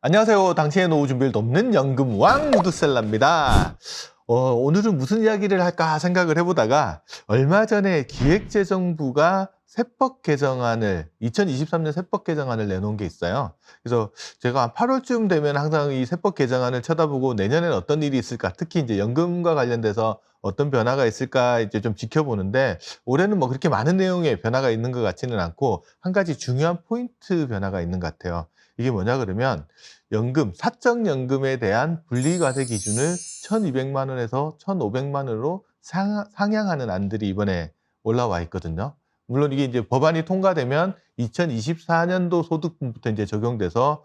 안녕하세요. 당신의 노후 준비를 돕는 연금왕 무드셀러입니다. 오늘은 무슨 이야기를 할까 생각을 해보다가 얼마 전에 기획재정부가 세법 개정안을 2023년 세법 개정안을 내놓은 게 있어요. 그래서 제가 한 8월쯤 되면 항상 이 세법 개정안을 쳐다보고 내년엔 어떤 일이 있을까, 특히 이제 연금과 관련돼서 어떤 변화가 있을까 이제 좀 지켜보는데, 올해는 뭐 그렇게 많은 내용의 변화가 있는 것 같지는 않고 한 가지 중요한 포인트 변화가 있는 것 같아요. 이게 뭐냐 그러면 연금, 사적연금에 대한 분리과세 기준을 1,200만 원에서 1,500만 원으로 상향하는 안들이 이번에 올라와 있거든요. 물론 이게 이제 법안이 통과되면 2024년도 소득분부터 이제 적용돼서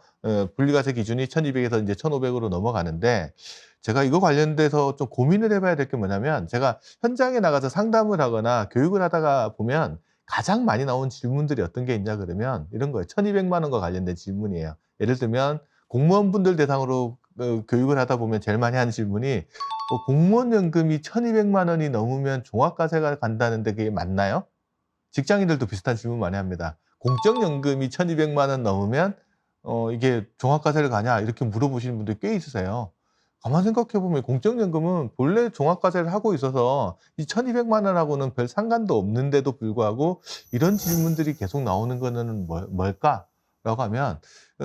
분리과세 기준이 1,200에서 이제 1,500으로 넘어가는데, 제가 이거 관련돼서 좀 고민을 해봐야 될 게 뭐냐면, 제가 현장에 나가서 상담을 하거나 교육을 하다가 보면 가장 많이 나온 질문들이 어떤 게 있냐 그러면 이런 거예요. 1,200만 원과 관련된 질문이에요. 예를 들면 공무원분들 대상으로 교육을 하다 보면 제일 많이 하는 질문이 공무원 연금이 1,200만 원이 넘으면 종합과세가 간다는데 그게 맞나요? 직장인들도 비슷한 질문 많이 합니다. 공적연금이 1,200만 원 넘으면 이게 종합과세를 가냐 이렇게 물어보시는 분들이 꽤 있으세요. 가만 생각해 보면 공적연금은 본래 종합과세를 하고 있어서 이 1,200만 원하고는 별 상관도 없는데도 불구하고 이런 질문들이 계속 나오는 거는 뭘까라고 하면,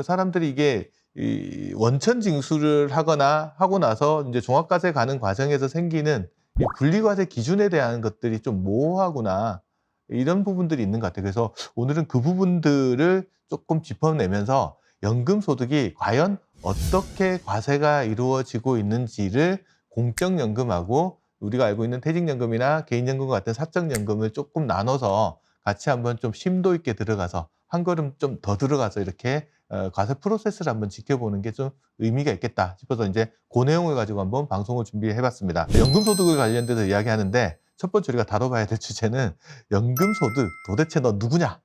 사람들이 이게 이 원천 징수를 하거나 하고 나서 이제 종합과세 가는 과정에서 생기는 이 분리과세 기준에 대한 것들이 좀 모호하구나, 이런 부분들이 있는 것 같아요. 그래서 오늘은 그 부분들을 조금 짚어내면서 연금소득이 과연 어떻게 과세가 이루어지고 있는지를 공적연금하고 우리가 알고 있는 퇴직연금이나 개인연금과 같은 사적연금을 조금 나눠서 같이 한번 좀 심도 있게 들어가서 한 걸음 좀 더 들어가서 이렇게 과세 프로세스를 한번 지켜보는 게 좀 의미가 있겠다 싶어서 이제 그 내용을 가지고 한번 방송을 준비해 봤습니다. 연금소득을 관련돼서 이야기하는데, 첫 번째 우리가 다뤄봐야 될 주제는 연금소득 도대체 너 누구냐?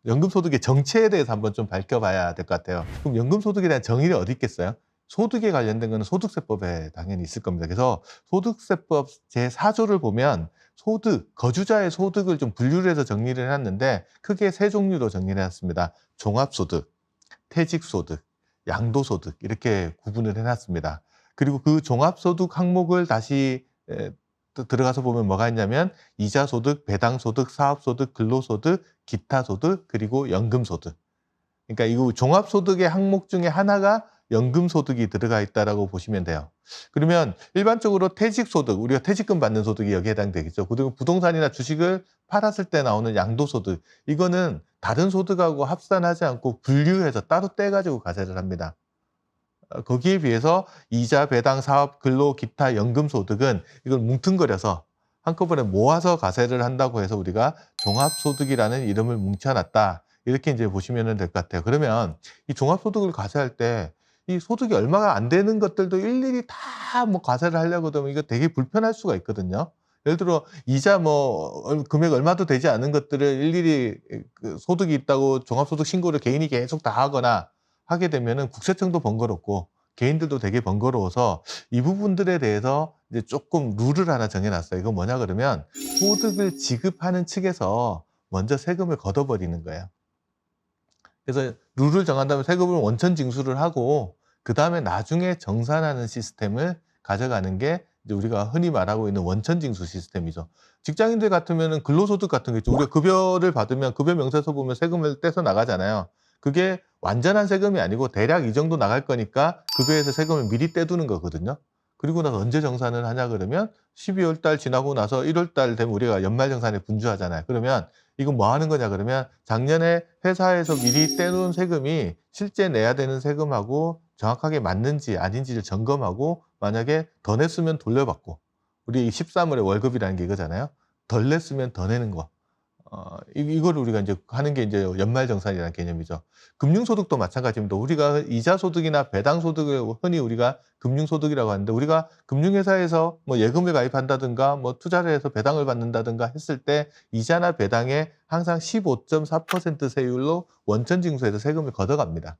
연금소득의 정체에 대해서 한번 좀 밝혀봐야 될 것 같아요. 그럼 연금소득에 대한 정의가 어디 있겠어요? 소득에 관련된 거는 소득세법에 당연히 있을 겁니다. 그래서 소득세법 제4조를 보면 소득, 거주자의 소득을 좀 분류를 해서 정리를 해놨는데 크게 세 종류로 정리를 해놨습니다. 종합소득, 퇴직소득, 양도소득 이렇게 구분을 해놨습니다. 그리고 그 종합소득 항목을 다시 또 들어가서 보면 뭐가 있냐면 이자소득, 배당소득, 사업소득, 근로소득, 기타소득, 그리고 연금소득. 그러니까 이 종합소득의 항목 중에 하나가 연금소득이 들어가 있다라고 보시면 돼요. 그러면 일반적으로 퇴직소득, 우리가 퇴직금 받는 소득이 여기에 해당되겠죠. 그리고 부동산이나 주식을 팔았을 때 나오는 양도소득, 이거는 다른 소득하고 합산하지 않고 분류해서 따로 떼가지고 과세를 합니다. 거기에 비해서 이자, 배당, 사업, 근로, 기타, 연금소득은 이걸 뭉뚱그려서 한꺼번에 모아서 과세를 한다고 해서 우리가 종합소득이라는 이름을 뭉쳐놨다, 이렇게 이제 보시면 될 것 같아요. 그러면 이 종합소득을 과세할 때 이 소득이 얼마가 안 되는 것들도 일일이 다 뭐 과세를 하려고 하면 이거 되게 불편할 수가 있거든요. 예를 들어 이자 금액 얼마도 되지 않은 것들을 일일이 그 소득이 있다고 종합소득 신고를 개인이 계속 다 하거나 하게 되면은 국세청도 번거롭고 개인들도 되게 번거로워서 이 부분들에 대해서 이제 조금 룰을 하나 정해 놨어요. 이건 뭐냐 그러면 소득을 지급하는 측에서 먼저 세금을 걷어버리는 거예요. 그래서 룰을 정한 다음에 세금을 원천 징수를 하고 그다음에 나중에 정산하는 시스템을 가져가는 게 이제 우리가 흔히 말하고 있는 원천 징수 시스템이죠. 직장인들 같으면은 근로소득 같은 거 있죠. 우리가 급여를 받으면 급여 명세서 보면 세금을 떼서 나가잖아요. 그게 완전한 세금이 아니고 대략 이 정도 나갈 거니까 급여에서 세금을 미리 떼두는 거거든요. 그리고 나서 언제 정산을 하냐 그러면 12월 달 지나고 나서 1월 달 되면 우리가 연말 정산에 분주하잖아요. 그러면 이건 뭐 하는 거냐 그러면 작년에 회사에서 미리 떼놓은 세금이 실제 내야 되는 세금하고 정확하게 맞는지 아닌지를 점검하고, 만약에 더 냈으면 돌려받고, 우리 13월에 월급이라는 게 이거잖아요. 덜 냈으면 더 내는 거. 이거를 우리가 이제 하는 게 이제 연말정산이라는 개념이죠. 금융소득도 마찬가지입니다. 우리가 이자소득이나 배당소득을 흔히 우리가 금융소득이라고 하는데, 우리가 금융회사에서 뭐 예금을 가입한다든가 뭐 투자를 해서 배당을 받는다든가 했을 때 이자나 배당에 항상 15.4% 세율로 원천징수해서 세금을 걷어갑니다.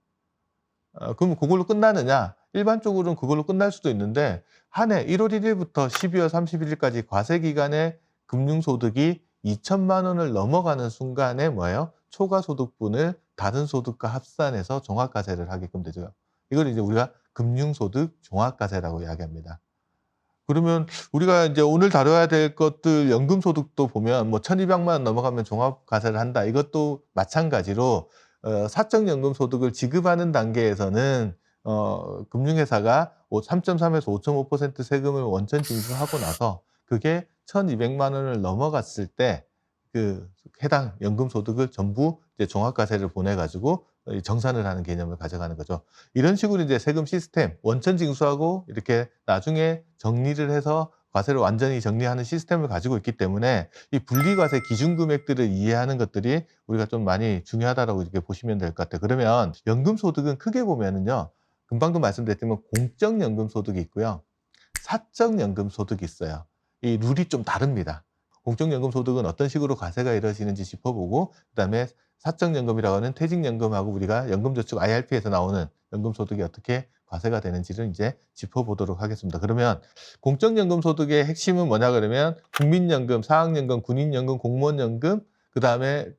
그러면 그걸로 끝나느냐? 일반적으로는 그걸로 끝날 수도 있는데, 한 해 1월 1일부터 12월 31일까지 과세 기간에 금융소득이 2천만 원을 넘어가는 순간에 뭐예요? 초과소득분을 다른 소득과 합산해서 종합과세를 하게끔 되죠. 이걸 이제 우리가 금융소득 종합과세라고 이야기합니다. 그러면 우리가 이제 오늘 다뤄야 될 것들 연금소득도 보면 뭐 1,200만 원 넘어가면 종합과세를 한다. 이것도 마찬가지로 사적연금소득을 지급하는 단계에서는 금융회사가 3.3에서 5.5% 세금을 원천 징수하고 나서 그게 1,200만 원을 넘어갔을 때 그 해당 연금소득을 전부 이제 종합과세를 보내 가지고 정산을 하는 개념을 가져가는 거죠. 이런 식으로 이제 세금 시스템 원천 징수하고 이렇게 나중에 정리를 해서 과세를 완전히 정리하는 시스템을 가지고 있기 때문에 이 분리과세 기준 금액들을 이해하는 것들이 우리가 좀 많이 중요하다라고 이렇게 보시면 될 것 같아요. 그러면 연금소득은 크게 보면은요. 금방도 말씀드렸지만 공적연금소득이 있고요. 사적연금소득이 있어요. 이 룰이 좀 다릅니다. 공적연금소득은 어떤 식으로 과세가 이루어지는지 짚어보고 그다음에 사적연금이라고 하는 퇴직연금하고 우리가 연금저축 IRP에서 나오는 연금소득이 어떻게 과세가 되는지를 이제 짚어보도록 하겠습니다. 그러면 공적연금소득의 핵심은 뭐냐 그러면 국민연금, 사학연금, 군인연금, 공무원연금 그다음에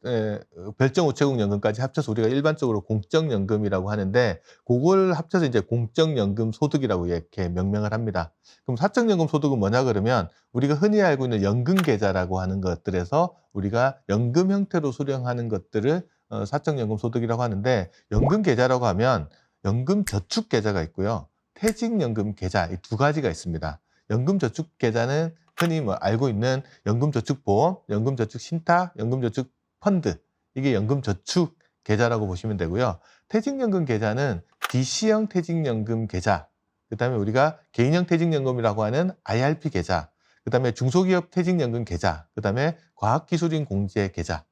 별정우체국연금까지 합쳐서 우리가 일반적으로 공적연금이라고 하는데 그걸 합쳐서 이제 공적연금 소득이라고 이렇게 명명을 합니다. 그럼 사적연금 소득은 뭐냐 그러면 우리가 흔히 알고 있는 연금계좌라고 하는 것들에서 우리가 연금 형태로 수령하는 것들을 사적연금 소득이라고 하는데 연금계좌라고 하면 연금저축계좌가 있고요. 퇴직연금계좌 이 두 가지가 있습니다. 연금저축계좌는 흔히 뭐 알고 있는 연금저축보험, 연금저축신탁, 연금저축펀드 이게 연금저축계좌라고 보시면 되고요. 퇴직연금계좌는 DC형 퇴직연금계좌 그다음에 우리가 개인형 퇴직연금이라고 하는 IRP 계좌, 그다음에 중소기업 퇴직연금 계좌, 그다음에 과학기술인 공제 계좌,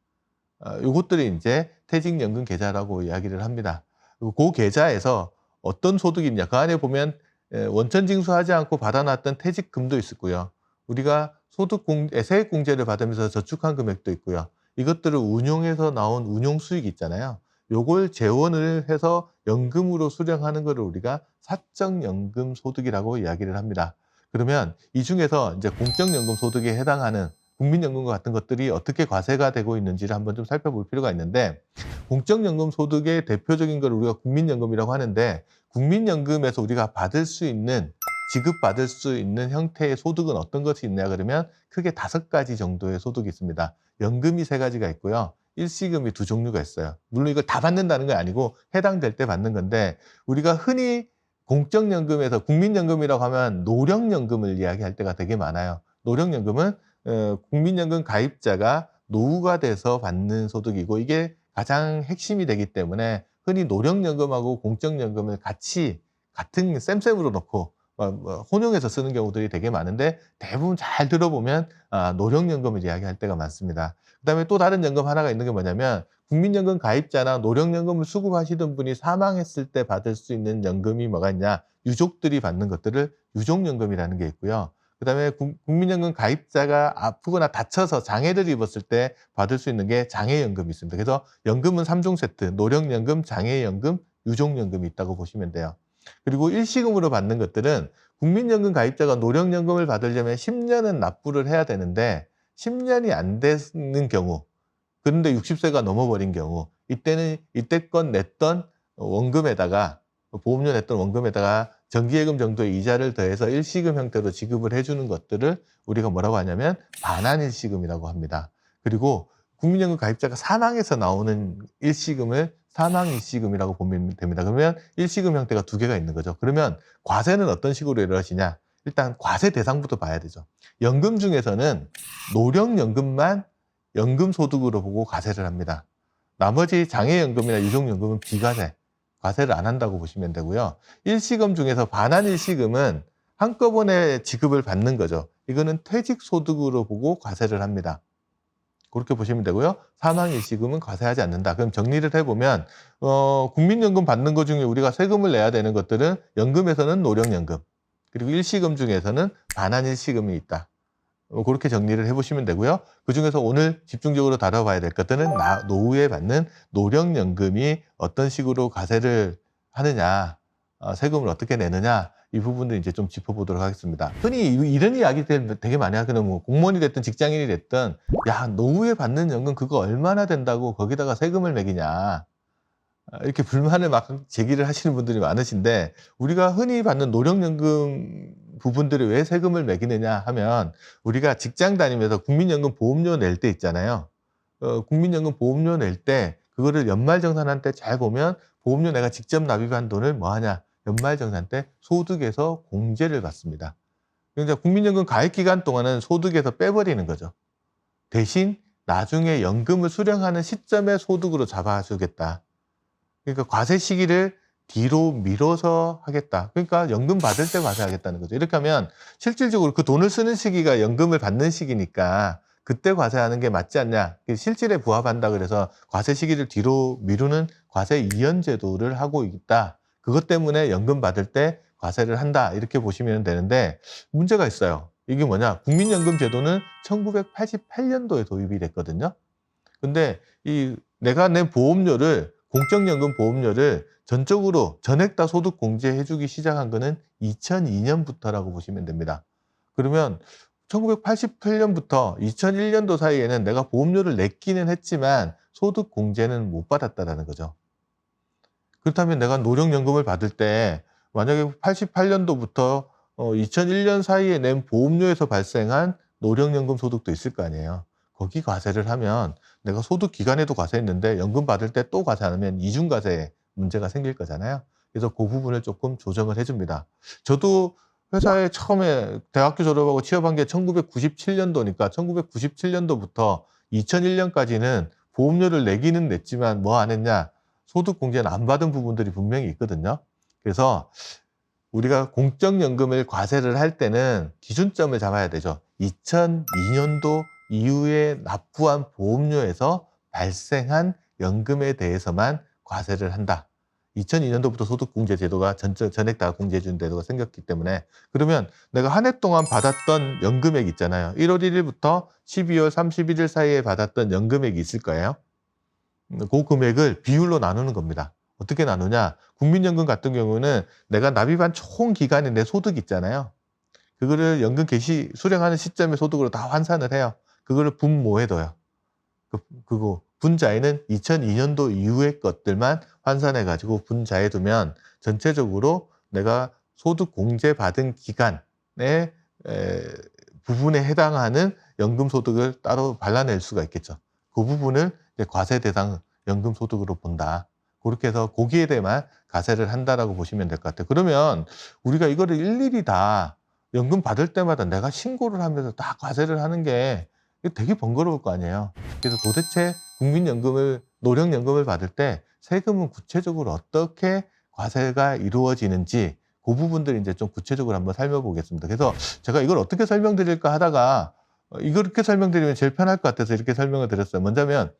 요것들이 이제 퇴직연금 계좌라고 이야기를 합니다. 그 계좌에서 어떤 소득이 있냐, 그 안에 보면 원천 징수하지 않고 받아놨던 퇴직금도 있고요. 우리가 세액공제를 받으면서 저축한 금액도 있고요. 이것들을 운용해서 나온 운용 수익이 있잖아요. 요걸 재원을 해서 연금으로 수령하는 것을 우리가 사적연금 소득이라고 이야기를 합니다. 그러면 이 중에서 이제 공적연금 소득에 해당하는 국민연금과 같은 것들이 어떻게 과세가 되고 있는지를 한번 좀 살펴볼 필요가 있는데 공적연금 소득의 대표적인 걸 우리가 국민연금이라고 하는데 국민연금에서 우리가 받을 수 있는 지급받을 수 있는 형태의 소득은 어떤 것이 있냐 그러면 크게 5가지 정도의 소득이 있습니다. 연금이 3가지가 있고요. 일시금이 2종류가 있어요. 물론 이걸 다 받는다는 건 아니고 해당될 때 받는 건데 우리가 흔히 공적연금에서 국민연금이라고 하면 노령연금을 이야기할 때가 되게 많아요. 노령연금은 국민연금 가입자가 노후가 돼서 받는 소득이고 이게 가장 핵심이 되기 때문에 흔히 노령연금하고 공적연금을 같은 셈셈으로 놓고 혼용해서 쓰는 경우들이 되게 많은데 대부분 잘 들어보면 노령연금을 이야기할 때가 많습니다. 그다음에 또 다른 연금 하나가 있는 게 뭐냐면 국민연금 가입자나 노령연금을 수급하시던 분이 사망했을 때 받을 수 있는 연금이 뭐가 있냐, 유족들이 받는 것들을 유족연금이라는 게 있고요. 그다음에 국민연금 가입자가 아프거나 다쳐서 장애를 입었을 때 받을 수 있는 게 장애연금이 있습니다. 그래서 연금은 3종 세트, 노령연금, 장애연금, 유족연금이 있다고 보시면 돼요. 그리고 일시금으로 받는 것들은 국민연금 가입자가 노령연금을 받으려면 10년은 납부를 해야 되는데 10년이 안 되는 경우, 그런데 60세가 넘어버린 경우 이때는 이때껏 냈던 원금에다가 보험료 냈던 원금에다가 정기예금 정도의 이자를 더해서 일시금 형태로 지급을 해주는 것들을 우리가 뭐라고 하냐면 반환일시금이라고 합니다. 그리고 국민연금 가입자가 사망해서 나오는 일시금을 사망일시금이라고 보면 됩니다. 그러면 일시금 형태가 2개가 있는 거죠. 그러면 과세는 어떤 식으로 이루어지냐? 일단 과세 대상부터 봐야 되죠. 연금 중에서는 노령연금만 연금소득으로 보고 과세를 합니다. 나머지 장애연금이나 유족연금은 비과세, 과세를 안 한다고 보시면 되고요. 일시금 중에서 반환일시금은 한꺼번에 지급을 받는 거죠. 이거는 퇴직소득으로 보고 과세를 합니다. 그렇게 보시면 되고요. 사망일시금은 과세하지 않는다. 그럼 정리를 해보면 국민연금 받는 것 중에 우리가 세금을 내야 되는 것들은 연금에서는 노령연금, 그리고 일시금 중에서는 반환일시금이 있다. 그렇게 정리를 해보시면 되고요. 그중에서 오늘 집중적으로 다뤄봐야 될 것들은 노후에 받는 노령연금이 어떤 식으로 과세를 하느냐, 세금을 어떻게 내느냐, 이 부분들 이제 좀 짚어보도록 하겠습니다. 흔히 이런 이야기들 되게 많이 하거든요. 뭐 공무원이 됐든 직장인이 됐든 야, 노후에 받는 연금 그거 얼마나 된다고 거기다가 세금을 매기냐. 이렇게 불만을 막 제기를 하시는 분들이 많으신데, 우리가 흔히 받는 노령연금 부분들이 왜 세금을 매기느냐 하면, 우리가 직장 다니면서 국민연금 보험료 낼 때 있잖아요. 국민연금 보험료 낼 때 그거를 연말정산한 때 잘 보면, 보험료 내가 직접 납입한 돈을 뭐 하냐, 연말정산 때 소득에서 공제를 받습니다. 그러니까 국민연금 가입 기간 동안은 소득에서 빼버리는 거죠. 대신 나중에 연금을 수령하는 시점에 소득으로 잡아주겠다. 그러니까 과세 시기를 뒤로 미뤄서 하겠다. 그러니까 연금 받을 때 과세하겠다는 거죠. 이렇게 하면 실질적으로 그 돈을 쓰는 시기가 연금을 받는 시기니까 그때 과세하는 게 맞지 않냐. 실질에 부합한다 그래서 과세 시기를 뒤로 미루는 과세 이연 제도를 하고 있다. 그것 때문에 연금 받을 때 과세를 한다. 이렇게 보시면 되는데, 문제가 있어요. 이게 뭐냐. 국민연금 제도는 1988년도에 도입이 됐거든요. 근데 이 내가 낸 보험료를, 공적연금 보험료를 전적으로 전액 다 소득 공제해 주기 시작한 거는 2002년부터라고 보시면 됩니다. 그러면 1988년부터 2001년도 사이에는 내가 보험료를 냈기는 했지만 소득 공제는 못 받았다라는 거죠. 그렇다면 내가 노령연금을 받을 때 만약에 88년도부터 2001년 사이에 낸 보험료에서 발생한 노령연금 소득도 있을 거 아니에요. 거기 과세를 하면 내가 소득 기간에도 과세했는데 연금 받을 때 또 과세 안 하면 이중과세 문제가 생길 거잖아요. 그래서 그 부분을 조금 조정을 해 줍니다. 저도 회사에 처음에 대학교 졸업하고 취업한 게 1997년도니까 1997년도부터 2001년까지는 보험료를 내기는 냈지만 뭐 안 했냐? 소득 공제는 안 받은 부분들이 분명히 있거든요. 그래서 우리가 공적연금을 과세를 할 때는 기준점을 잡아야 되죠. 2002년도 이후에 납부한 보험료에서 발생한 연금에 대해서만 과세를 한다. 2002년도부터 소득공제 제도가 전액 다 공제해 주는 제도가 생겼기 때문에, 그러면 내가 한 해 동안 받았던 연금액 있잖아요. 1월 1일부터 12월 31일 사이에 받았던 연금액이 있을 거예요. 그 금액을 비율로 나누는 겁니다. 어떻게 나누냐? 국민연금 같은 경우는 내가 납입한 총 기간의 내 소득 있잖아요. 그거를 연금 개시 수령하는 시점의 소득으로 다 환산을 해요. 그거를 분모해 둬요. 그거 분자에는 2002년도 이후의 것들만 환산해 가지고 분자해 두면 전체적으로 내가 소득 공제 받은 기간의 부분에 해당하는 연금 소득을 따로 발라낼 수가 있겠죠. 그 부분을 이제 과세 대상 연금 소득으로 본다. 그렇게 해서 거기에 대해만 과세를 한다라고 보시면 될 것 같아요. 그러면 우리가 이거를 일일이 다 연금 받을 때마다 내가 신고를 하면서 다 과세를 하는 게 되게 번거로울 거 아니에요. 그래서 도대체 국민연금을, 노령연금을 받을 때 세금은 구체적으로 어떻게 과세가 이루어지는지, 그 부분들을 이제 좀 구체적으로 한번 살펴보겠습니다. 그래서 제가 이걸 어떻게 설명드릴까 하다가 이렇게 설명드리면 제일 편할 것 같아서 이렇게 설명을 드렸어요. 먼저면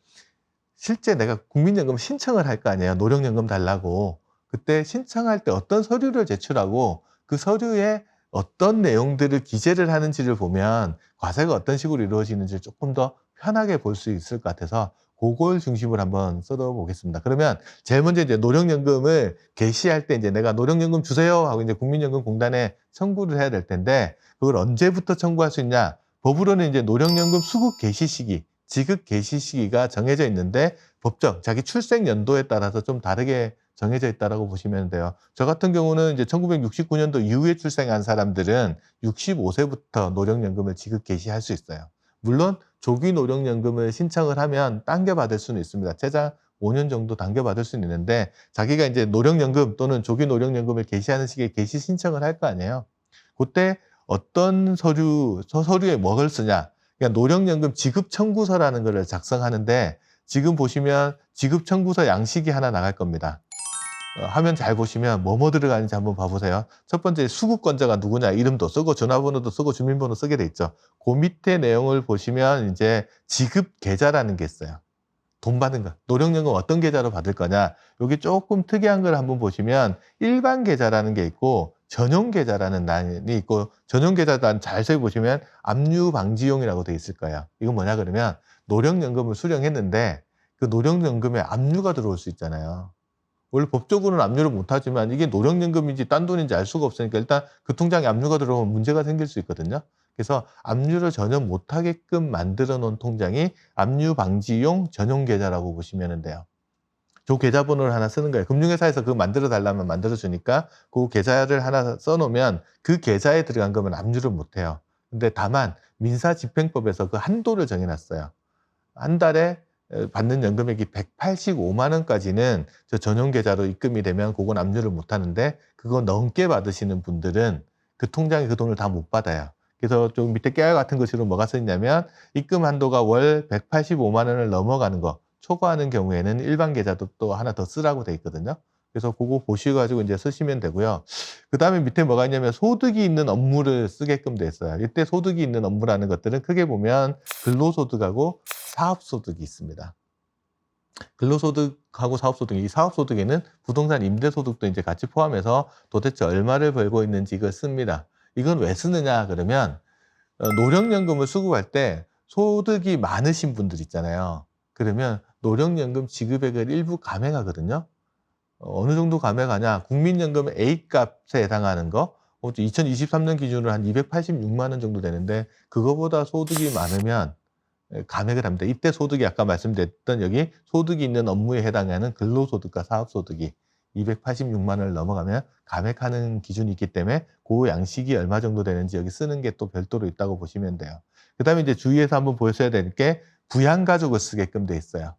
실제 내가 국민연금 신청을 할 거 아니에요. 노령연금 달라고. 그때 신청할 때 어떤 서류를 제출하고 그 서류에 어떤 내용들을 기재를 하는지를 보면 과세가 어떤 식으로 이루어지는지를 조금 더 편하게 볼 수 있을 것 같아서 그걸 중심으로 한번 써보겠습니다. 그러면 제일 먼저 이제 노령연금을 개시할 때 이제 내가 노령연금 주세요 하고 이제 국민연금공단에 청구를 해야 될 텐데, 그걸 언제부터 청구할 수 있냐? 법으로는 이제 노령연금 수급 개시 시기, 지급 개시 시기가 정해져 있는데 법정 자기 출생 연도에 따라서 좀 다르게 정해져 있다라고 보시면 돼요. 저 같은 경우는 이제 1969년도 이후에 출생한 사람들은 65세부터 노령연금을 지급 개시할 수 있어요. 물론 조기 노령연금을 신청을 하면 당겨받을 수는 있습니다. 최장 5년 정도 당겨받을 수는 있는데, 자기가 이제 노령연금 또는 조기 노령연금을 개시하는 시기에 개시 신청을 할 거 아니에요. 그때 어떤 서류에 뭐를 쓰냐? 그러니까 노령연금 지급 청구서라는 것을 작성하는데, 지금 보시면 지급 청구서 양식이 하나 나갈 겁니다. 화면 잘 보시면 뭐뭐 들어가는지 한번 봐보세요. 첫 번째 수급권자가 누구냐, 이름도 쓰고 전화번호도 쓰고 주민번호 쓰게 돼 있죠. 그 밑에 내용을 보시면 이제 지급 계좌라는 게 있어요. 돈 받는 거. 노령연금 어떤 계좌로 받을 거냐. 여기 조금 특이한 걸 한번 보시면 일반 계좌라는 게 있고 전용 계좌라는欄이 있고, 전용 계좌단 자세히 보시면 압류 방지용이라고 돼 있을 거예요. 이건 뭐냐 그러면 노령연금을 수령했는데 그 노령연금에 압류가 들어올 수 있잖아요. 원래 법적으로는 압류를 못하지만 이게 노령연금인지 딴 돈인지 알 수가 없으니까 일단 그 통장에 압류가 들어오면 문제가 생길 수 있거든요. 그래서 압류를 전혀 못하게끔 만들어 놓은 통장이 압류 방지용 전용 계좌라고 보시면 돼요. 저 계좌번호를 하나 쓰는 거예요. 금융회사에서 그거 만들어 달라면 만들어 주니까 그 계좌를 하나 써 놓으면 그 계좌에 들어간 거면 압류를 못 해요. 근데 다만 민사집행법에서 그 한도를 정해 놨어요. 한 달에 받는 연금액이 185만 원까지는 저 전용 계좌로 입금이 되면 그건 압류를 못 하는데, 그거 넘게 받으시는 분들은 그 통장에 그 돈을 다 못 받아요. 그래서 좀 밑에 깨알 같은 것으로 뭐가 써 있냐면, 입금 한도가 월 185만 원을 넘어가는 거 초과하는 경우에는 일반 계좌도 또 하나 더 쓰라고 돼 있거든요. 그래서 그거 보셔 가지고 이제 쓰시면 되고요. 그다음에 밑에 뭐가 있냐면 소득이 있는 업무를 쓰게끔 돼 있어요. 이때 소득이 있는 업무라는 것들은 크게 보면 근로소득하고 사업소득이 있습니다. 근로소득하고 사업소득, 이 사업소득에는 부동산 임대소득도 이제 같이 포함해서 도대체 얼마를 벌고 있는지 이걸 씁니다. 이건 왜 쓰느냐 그러면, 노령연금을 수급할 때 소득이 많으신 분들 있잖아요. 그러면 노령연금 지급액을 일부 감액하거든요. 어느 정도 감액하냐? 국민연금 A값에 해당하는 거, 2023년 기준으로 한 286만 원 정도 되는데, 그거보다 소득이 많으면 감액을 합니다. 이때 소득이 아까 말씀드렸던 여기 소득이 있는 업무에 해당하는 근로소득과 사업소득이 286만 원을 넘어가면 감액하는 기준이 있기 때문에 그 양식이 얼마 정도 되는지 여기 쓰는 게 또 별도로 있다고 보시면 돼요. 그다음에 이제 주의해서 한번 보셔야 될 게 부양가족을 쓰게끔 돼 있어요.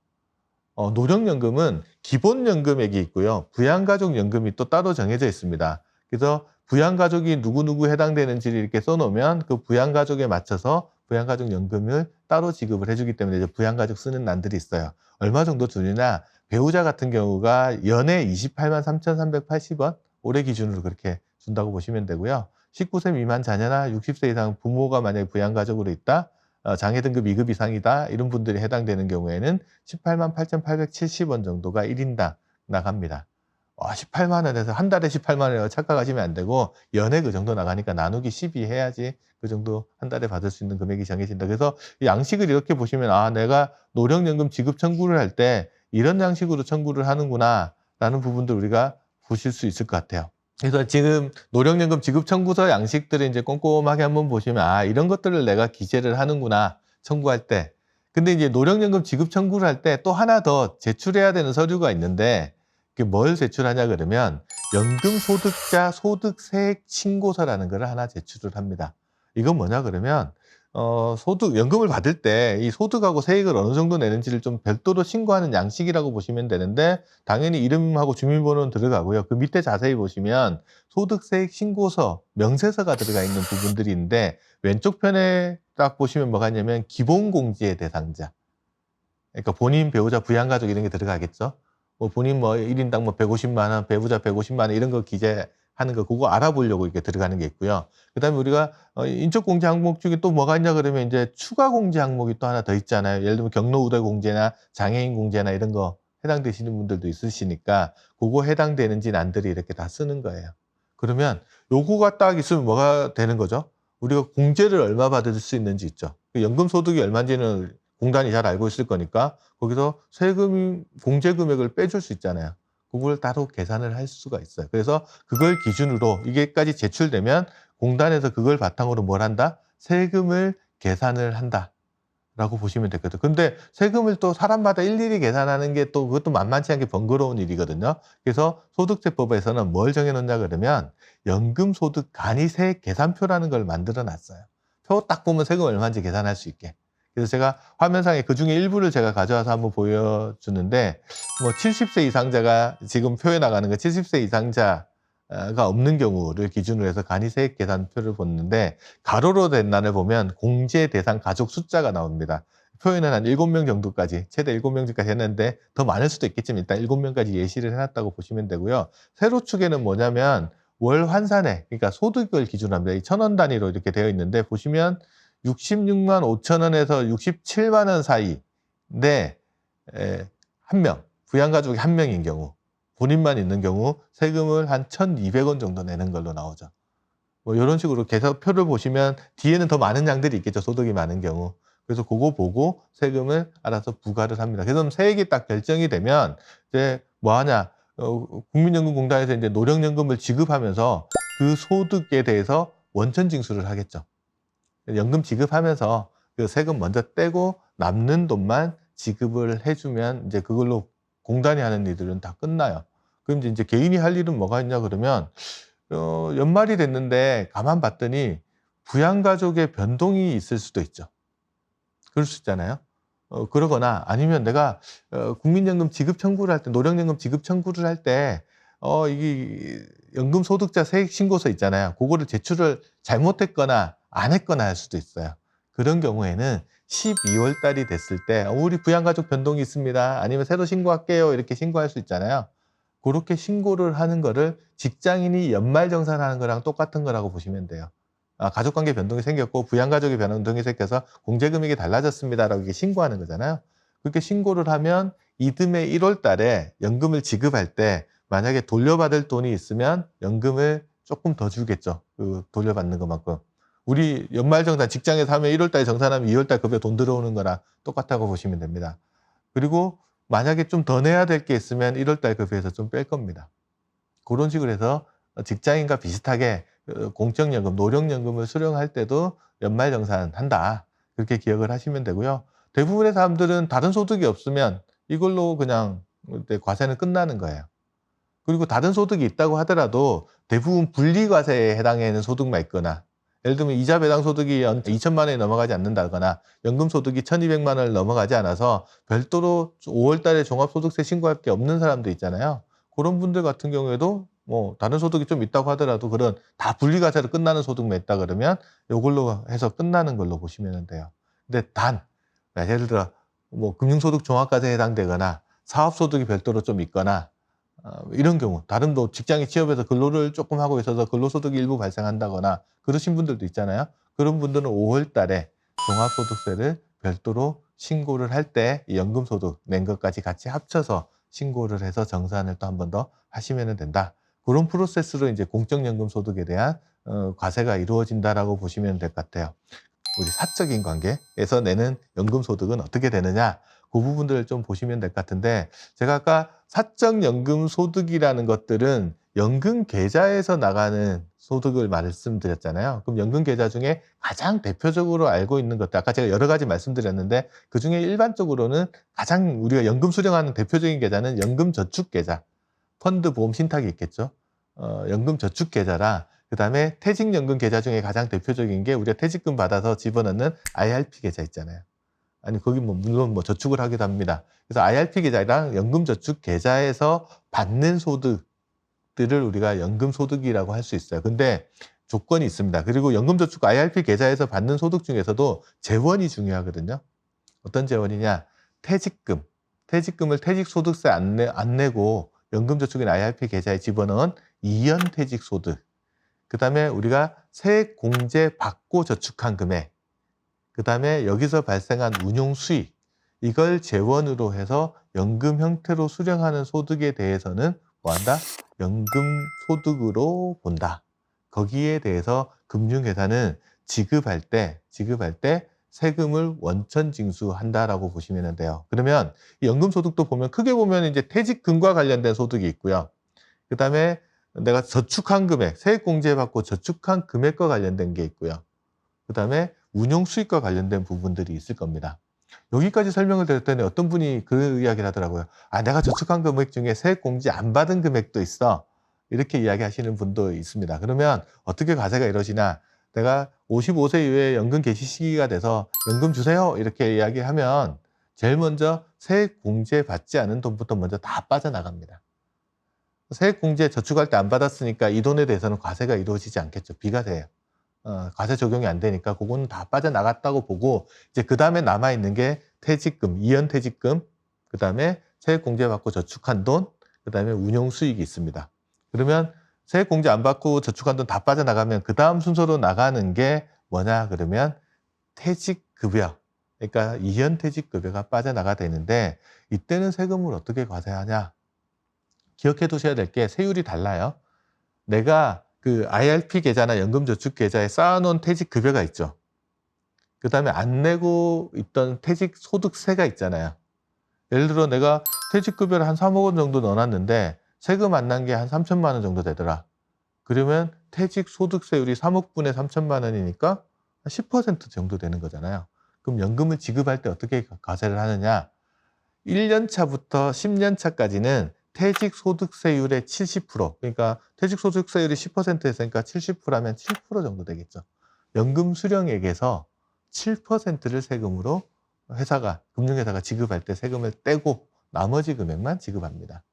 노령연금은 기본연금액이 있고요. 부양가족연금이 또 따로 정해져 있습니다. 그래서 부양가족이 누구누구 해당되는지를 이렇게 써놓으면 그 부양가족에 맞춰서 부양가족연금을 따로 지급을 해주기 때문에 이제 부양가족 쓰는 난들이 있어요. 얼마 정도 주느냐? 배우자 같은 경우가 연에 28만 3,380원 올해 기준으로 그렇게 준다고 보시면 되고요. 19세 미만 자녀나 60세 이상 부모가 만약에 부양가족으로 있다, 장애 등급 2급 이상이다, 이런 분들이 해당되는 경우에는 18만 8,870원 정도가 1인당 나갑니다. 18만 원에서 한 달에 18만 원이라고 착각하시면 안 되고, 연에 그 정도 나가니까 나누기 12 해야지 그 정도 한 달에 받을 수 있는 금액이 정해진다. 그래서 이 양식을 이렇게 보시면, 아, 내가 노령연금 지급 청구를 할 때 이런 양식으로 청구를 하는구나 라는 부분들 우리가 보실 수 있을 것 같아요. 그래서 지금 노령연금 지급 청구서 양식들을 이제 꼼꼼하게 한번 보시면, 아, 이런 것들을 내가 기재를 하는구나, 청구할 때. 근데 이제 노령연금 지급 청구를 할 때 또 하나 더 제출해야 되는 서류가 있는데, 그게 뭘 제출하냐 그러면 연금소득자 소득세액 신고서라는 거를 하나 제출을 합니다. 이건 뭐냐 그러면, 연금을 받을 때 이 소득하고 세액을 어느 정도 내는지를 좀 별도로 신고하는 양식이라고 보시면 되는데, 당연히 이름하고 주민번호는 들어가고요. 그 밑에 자세히 보시면 소득세액 신고서, 명세서가 들어가 있는 부분들이 있는데, 왼쪽 편에 딱 보시면 뭐가 있냐면 기본공제 대상자. 그러니까 본인, 배우자, 부양가족 이런 게 들어가겠죠. 본인 1인당 150만 원, 배우자 150만 원 이런 거 기재하는 거, 그거 알아보려고 이렇게 들어가는 게 있고요. 그다음에 우리가 인적 공제 항목 중에 또 뭐가 있냐 그러면 이제 추가 공제 항목이 또 하나 더 있잖아요. 예를 들면 경로우대 공제나 장애인 공제나 이런 거 해당되시는 분들도 있으시니까 그거 해당되는지 난들이 이렇게 다 쓰는 거예요. 그러면 요거가 딱 있으면 뭐가 되는 거죠? 우리가 공제를 얼마 받을 수 있는지 있죠. 연금 소득이 얼마인지는 공단이 잘 알고 있을 거니까 거기서 세금 공제 금액을 빼줄 수 있잖아요. 그걸 따로 계산을 할 수가 있어요. 그래서 그걸 기준으로 이게까지 제출되면 공단에서 그걸 바탕으로 뭘 한다? 세금을 계산을 한다라고 보시면 되거든요. 근데 세금을 또 사람마다 일일이 계산하는 게 또 그것도 만만치 않게 번거로운 일이거든요. 그래서 소득세법에서는 뭘 정해 놓냐 그러면 연금소득 간이세액 계산표라는 걸 만들어 놨어요. 표 딱 보면 세금 얼마인지 계산할 수 있게. 그래서 제가 화면상에 그중에 일부를 제가 가져와서 한번 보여주는데, 70세 이상자가 지금 표에 나가는 거 70세 이상자가 없는 경우를 기준으로 해서 간이세액 계산표를 보는데, 가로로 된 난을 보면 공제 대상 가족 숫자가 나옵니다. 표에는 한 7명 정도까지, 최대 7명까지 했는데 더 많을 수도 있겠지만 일단 7명까지 예시를 해놨다고 보시면 되고요. 세로축에는 뭐냐면 월 환산액, 그러니까 소득을 기준으로 합니다. 이 1,000원 단위로 이렇게 되어 있는데, 보시면 66만 5천 원에서 67만 원 사이인데, 한 명, 부양가족이 한 명인 경우, 본인만 있는 경우 세금을 한 1,200원 정도 내는 걸로 나오죠. 이런 식으로 계산표를 보시면 뒤에는 더 많은 양들이 있겠죠. 소득이 많은 경우. 그래서 그거 보고 세금을 알아서 부과를 합니다. 그래서 세액이 딱 결정이 되면 이제 뭐 하냐? 국민연금공단에서 이제 노령연금을 지급하면서 그 소득에 대해서 원천 징수를 하겠죠. 연금 지급하면서 그 세금 먼저 떼고 남는 돈만 지급을 해주면 이제 그걸로 공단이 하는 일들은 다 끝나요. 그럼 이제 개인이 할 일은 뭐가 있냐 그러면 연말이 됐는데 가만 봤더니 부양가족의 변동이 있을 수도 있죠. 그럴 수 있잖아요. 그러거나 아니면 내가 국민연금 지급 청구를 할 때 노령연금 지급 청구를 할 때 이게 연금소득자 세액신고서 있잖아요. 그거를 제출을 잘못했거나 안 했거나 할 수도 있어요. 그런 경우에는 12월 달이 됐을 때 우리 부양가족 변동이 있습니다. 아니면 새로 신고할게요. 이렇게 신고할 수 있잖아요. 그렇게 신고를 하는 거를 직장인이 연말정산하는 거랑 똑같은 거라고 보시면 돼요. 가족관계 변동이 생겼고 부양가족의 변동이 생겨서 공제금액이 달라졌습니다라고 이게 신고하는 거잖아요. 그렇게 신고를 하면 이듬해 1월 달에 연금을 지급할 때 만약에 돌려받을 돈이 있으면 연금을 조금 더 주겠죠. 그 돌려받는 것만큼. 우리 연말정산 직장에서 하면 1월 달에 정산하면 2월 달 급여 돈 들어오는 거랑 똑같다고 보시면 됩니다. 그리고 만약에 좀 더 내야 될 게 있으면 1월 달 급여에서 좀 뺄 겁니다. 그런 식으로 해서 직장인과 비슷하게 공적연금, 노령연금을 수령할 때도 연말정산한다. 그렇게 기억을 하시면 되고요. 대부분의 사람들은 다른 소득이 없으면 이걸로 그냥 과세는 끝나는 거예요. 그리고 다른 소득이 있다고 하더라도 대부분 분리과세에 해당하는 소득만 있거나 예를 들면 이자 배당 소득이 2천만 원이 넘어가지 않는다거나 연금 소득이 1,200만 원을 넘어가지 않아서 별도로 5월 달에 종합소득세 신고할 게 없는 사람도 있잖아요. 그런 분들 같은 경우에도 뭐 다른 소득이 좀 있다고 하더라도 그런 다 분리과세로 끝나는 소득만 있다 그러면 요걸로 해서 끝나는 걸로 보시면 돼요. 근데 예를 들어 뭐 금융소득 종합과세에 해당되거나 사업소득이 별도로 좀 있거나 이런 경우 다른 뭐 직장에 취업해서 근로를 조금 하고 있어서 근로소득이 일부 발생한다거나 그러신 분들도 있잖아요. 그런 분들은 5월 달에 종합소득세를 별도로 신고를 할 때 연금소득 낸 것까지 같이 합쳐서 신고를 해서 정산을 또 한 번 더 하시면 된다. 그런 프로세스로 이제 공적연금 소득에 대한 과세가 이루어진다라고 보시면 될 것 같아요. 우리 사적인 관계에서 내는 연금소득은 어떻게 되느냐, 그 부분들을 좀 보시면 될 것 같은데, 제가 아까 사적연금소득이라는 것들은 연금계좌에서 나가는 소득을 말씀드렸잖아요. 그럼 연금계좌 중에 가장 대표적으로 알고 있는 것들, 아까 제가 여러 가지 말씀드렸는데 그 중에 일반적으로는 가장 우리가 연금 수령하는 대표적인 계좌는 연금저축계좌, 펀드 보험 신탁이 있겠죠. 연금저축계좌라, 그다음에 퇴직연금 계좌 중에 가장 대표적인 게 우리가 퇴직금 받아서 집어넣는 IRP 계좌 있잖아요. 아니 거기 뭐 물론 뭐 저축을 하기도 합니다. 그래서 IRP 계좌랑 연금저축 계좌에서 받는 소득들을 우리가 연금소득이라고 할 수 있어요. 근데 조건이 있습니다. 그리고 연금저축 IRP 계좌에서 받는 소득 중에서도 재원이 중요하거든요. 어떤 재원이냐? 퇴직금. 퇴직금을 퇴직소득세 안 내고 연금저축인 IRP 계좌에 집어넣은 이연퇴직소득. 그다음에 우리가 세액공제 받고 저축한 금액, 그다음에 여기서 발생한 운용수익, 이걸 재원으로 해서 연금 형태로 수령하는 소득에 대해서는 뭐한다? 연금소득으로 본다. 거기에 대해서 금융회사는 지급할 때 세금을 원천징수한다라고 보시면 돼요. 그러면 이 연금소득도 보면 크게 보면 이제 퇴직금과 관련된 소득이 있고요. 그다음에 내가 저축한 금액, 세액공제 받고 저축한 금액과 관련된 게 있고요. 그다음에 운용 수익과 관련된 부분들이 있을 겁니다. 여기까지 설명을 드렸더니 어떤 분이 그 이야기를 하더라고요. 내가 저축한 금액 중에 세액공제 안 받은 금액도 있어. 이렇게 이야기하시는 분도 있습니다. 그러면 어떻게 과세가 이루어지나? 내가 55세 이후에 연금 개시 시기가 돼서 연금 주세요. 이렇게 이야기하면 제일 먼저 세액공제 받지 않은 돈부터 먼저 다 빠져나갑니다. 세액공제 저축할 때 안 받았으니까 이 돈에 대해서는 과세가 이루어지지 않겠죠. 비과세예요. 과세 적용이 안 되니까 그거는 다 빠져나갔다고 보고 이제 그다음에 남아 있는 게 퇴직금, 이연퇴직금, 그다음에 세액공제 받고 저축한 돈, 그다음에 운용 수익이 있습니다. 그러면 세액공제 안 받고 저축한 돈 다 빠져나가면 그다음 순서로 나가는 게 뭐냐 그러면 퇴직급여, 그러니까 이연퇴직급여가 빠져나가 되는데 이때는 세금을 어떻게 과세하냐? 기억해 두셔야 될 게 세율이 달라요. 내가 그 IRP 계좌나 연금저축계좌에 쌓아놓은 퇴직급여가 있죠. 그다음에 안 내고 있던 퇴직소득세가 있잖아요. 예를 들어 내가 퇴직급여를 한 3억 원 정도 넣어놨는데 세금 안 난 게 한 3천만 원 정도 되더라. 그러면 퇴직소득세율이 3억 분의 3천만 원이니까 10% 정도 되는 거잖아요. 그럼 연금을 지급할 때 어떻게 과세를 하느냐? 1년 차부터 10년 차까지는 퇴직소득세율의 70%, 그러니까 퇴직소득세율이 10%였으니까 70%라면 7% 정도 되겠죠. 연금 수령액에서 7%를 세금으로 금융회사가 지급할 때 세금을 떼고 나머지 금액만 지급합니다.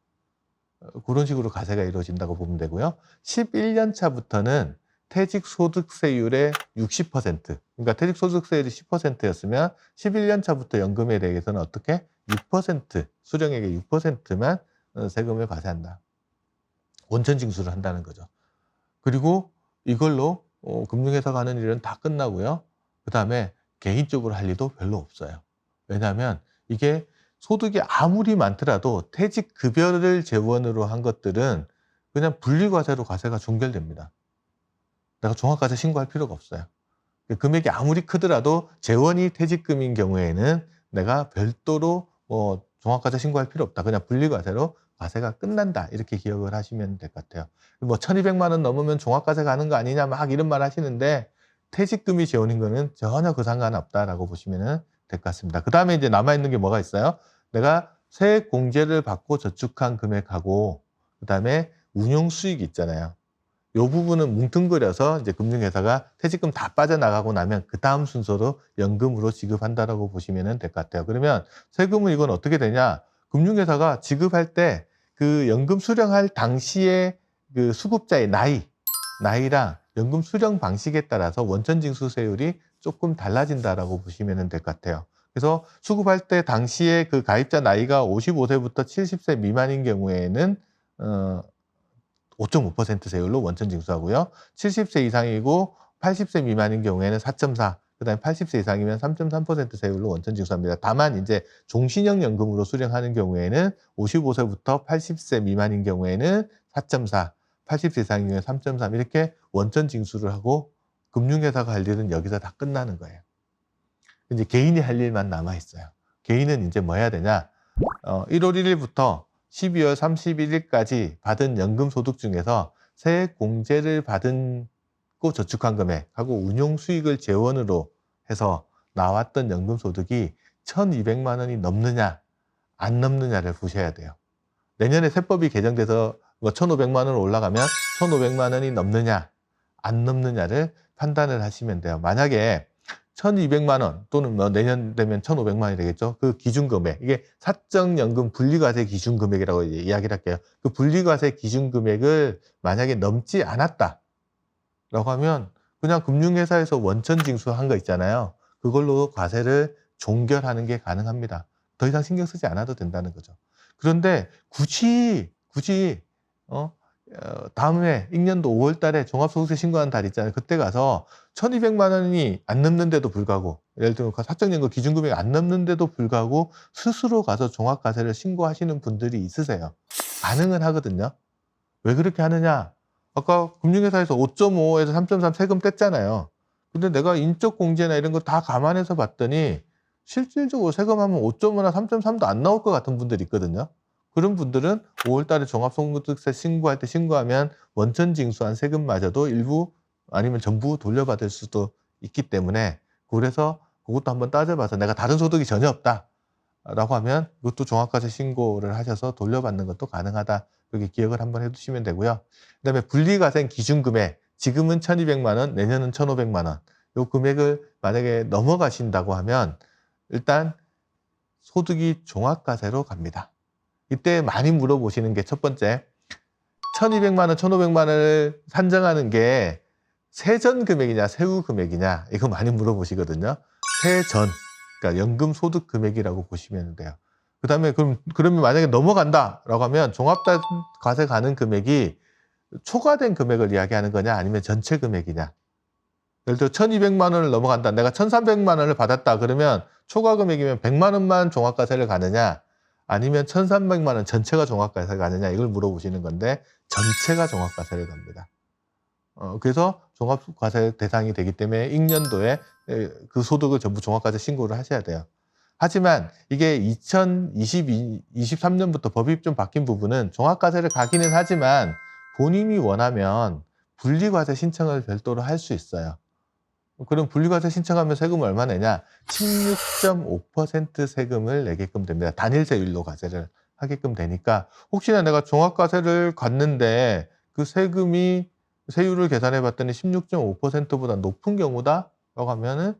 그런 식으로 과세가 이루어진다고 보면 되고요. 11년 차부터는 퇴직소득세율의 60%, 그러니까 퇴직소득세율이 10%였으면 11년 차부터 연금에 대해서는 어떻게? 6%, 수령액의 6%만 세금을 과세한다. 원천 징수를 한다는 거죠. 그리고 이걸로 금융회사가 하는 일은 다 끝나고요. 그 다음에 개인적으로 할 일도 별로 없어요. 왜냐하면 이게 소득이 아무리 많더라도 퇴직급여를 재원으로 한 것들은 그냥 분리과세로 과세가 종결됩니다. 내가 종합과세 신고할 필요가 없어요. 금액이 아무리 크더라도 재원이 퇴직금인 경우에는 내가 별도로 종합과세 신고할 필요 없다. 그냥 분리과세로 과세가 끝난다. 이렇게 기억을 하시면 될 것 같아요. 1200만 원 넘으면 종합과세 가는 거 아니냐 막 이런 말 하시는데 퇴직금이 재원인 거는 전혀 그 상관없다라고 보시면 될 것 같습니다. 그 다음에 이제 남아있는 게 뭐가 있어요? 내가 세액공제를 받고 저축한 금액하고 그 다음에 운용수익이 있잖아요. 이 부분은 뭉뚱그려서 이제 금융회사가 퇴직금 다 빠져나가고 나면 그 다음 순서로 연금으로 지급한다라고 보시면 될 것 같아요. 그러면 세금은 이건 어떻게 되냐? 금융회사가 지급할 때 그 연금 수령할 당시에 그 수급자의 나이랑 연금 수령 방식에 따라서 원천 징수세율이 조금 달라진다라고 보시면 될 것 같아요. 그래서 수급할 때 당시에 그 가입자 나이가 55세부터 70세 미만인 경우에는 5.5% 세율로 원천 징수하고요. 70세 이상이고 80세 미만인 경우에는 4.4, 그다음에 80세 이상이면 3.3% 세율로 원천 징수합니다. 다만 이제 종신형 연금으로 수령하는 경우에는 55세부터 80세 미만인 경우에는 4.4, 80세 이상인 경우에 3.3 이렇게 원천 징수를 하고 금융회사가 할 일은 여기서 다 끝나는 거예요. 이제 개인이 할 일만 남아 있어요. 개인은 이제 뭐 해야 되냐? 1월 1일부터 12월 31일까지 받은 연금 소득 중에서 세액 공제를 받고 저축한 금액하고 운용 수익을 재원으로 해서 나왔던 연금 소득이 1,200만 원이 넘느냐 안 넘느냐를 보셔야 돼요. 내년에 세법이 개정돼서 1,500만 원 올라가면 1,500만 원이 넘느냐 안 넘느냐를 판단을 하시면 돼요. 만약에 1,200만 원 또는 내년 되면 1,500만 원이 되겠죠. 그 기준금액, 이게 사적연금 분리과세 기준금액이라고 이야기를 할게요. 그 분리과세 기준금액을 만약에 넘지 않았다라고 하면 그냥 금융회사에서 원천 징수한 거 있잖아요. 그걸로 과세를 종결하는 게 가능합니다. 더 이상 신경 쓰지 않아도 된다는 거죠. 그런데 굳이 다음에 익년도 5월 달에 종합소득세 신고하는 달 있잖아요. 그때 가서 1,200만 원이 안 넘는데도 불구하고, 예를 들면 사적연금 기준금액이 안 넘는데도 불구하고 스스로 가서 종합과세를 신고하시는 분들이 있으세요. 가능은 하거든요. 왜 그렇게 하느냐? 아까 금융회사에서 5.5에서 3.3 세금 뗐잖아요. 근데 내가 인적공제나 이런 거 다 감안해서 봤더니 실질적으로 세금하면 5.5나 3.3도 안 나올 것 같은 분들이 있거든요. 그런 분들은 5월 달에 종합소득세 신고할 때 신고하면 원천 징수한 세금마저도 일부 아니면 전부 돌려받을 수도 있기 때문에, 그래서 그것도 한번 따져봐서 내가 다른 소득이 전혀 없다라고 하면 그것도 종합과세 신고를 하셔서 돌려받는 것도 가능하다. 여기 기억을 한번 해두시면 되고요. 그다음에 분리과세 기준금액, 지금은 1,200만 원, 내년은 1,500만 원. 요 금액을 만약에 넘어가신다고 하면 일단 소득이 종합과세로 갑니다. 이때 많이 물어보시는 게 첫 번째, 1,200만 원, 1,500만 원을 산정하는 게 세전 금액이냐 세후 금액이냐, 이거 많이 물어보시거든요. 세전, 그러니까 연금 소득 금액이라고 보시면 돼요. 그 다음에 그러면 만약에 넘어간다라고 하면 종합과세 가는 금액이 초과된 금액을 이야기하는 거냐 아니면 전체 금액이냐. 예를 들어 1,200만 원을 넘어간다, 내가 1,300만 원을 받았다 그러면 초과 금액이면 100만 원만 종합과세를 가느냐 아니면 1,300만 원 전체가 종합과세가 가느냐, 이걸 물어보시는 건데 전체가 종합과세를 갑니다. 그래서 종합과세 대상이 되기 때문에 익년도에 그 소득을 전부 종합과세 신고를 하셔야 돼요. 하지만 이게 2023년부터 법이 좀 바뀐 부분은 종합과세를 가기는 하지만 본인이 원하면 분리과세 신청을 별도로 할 수 있어요. 그럼 분리과세 신청하면 세금 얼마 내냐? 16.5% 세금을 내게끔 됩니다. 단일세율로 과세를 하게끔 되니까 혹시나 내가 종합과세를 걷는데 그 세금이 세율을 계산해 봤더니 16.5%보다 높은 경우다라고 하면은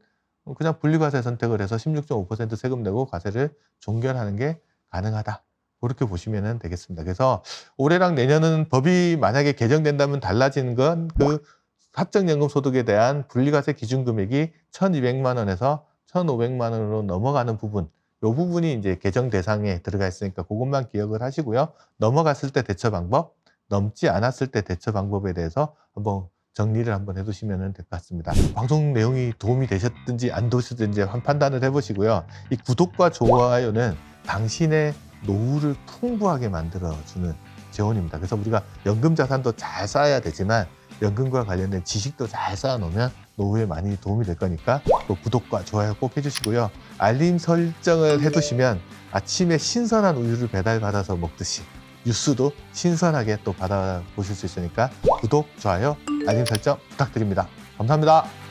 그냥 분리과세 선택을 해서 16.5% 세금 내고 과세를 종결하는 게 가능하다. 그렇게 보시면 되겠습니다. 그래서 올해랑 내년은 법이 만약에 개정된다면 달라지는 건 그 사적연금 소득에 대한 분리과세 기준 금액이 1,200만 원에서 1,500만 원으로 넘어가는 부분, 요 부분이 이제 개정 대상에 들어가 있으니까 그것만 기억을 하시고요. 넘어갔을 때 대처 방법, 넘지 않았을 때 대처 방법에 대해서 한번 정리를 한번 해두시면 될 것 같습니다. 방송 내용이 도움이 되셨든지 안 되셨든지 한번 판단을 해보시고요. 이 구독과 좋아요는 당신의 노후를 풍부하게 만들어주는 재원입니다. 그래서 우리가 연금 자산도 잘 쌓아야 되지만 연금과 관련된 지식도 잘 쌓아놓으면 노후에 많이 도움이 될 거니까 또 구독과 좋아요 꼭 해주시고요. 알림 설정을 해두시면 아침에 신선한 우유를 배달받아서 먹듯이 뉴스도 신선하게 또 받아보실 수 있으니까 구독, 좋아요, 알림 설정 부탁드립니다. 감사합니다.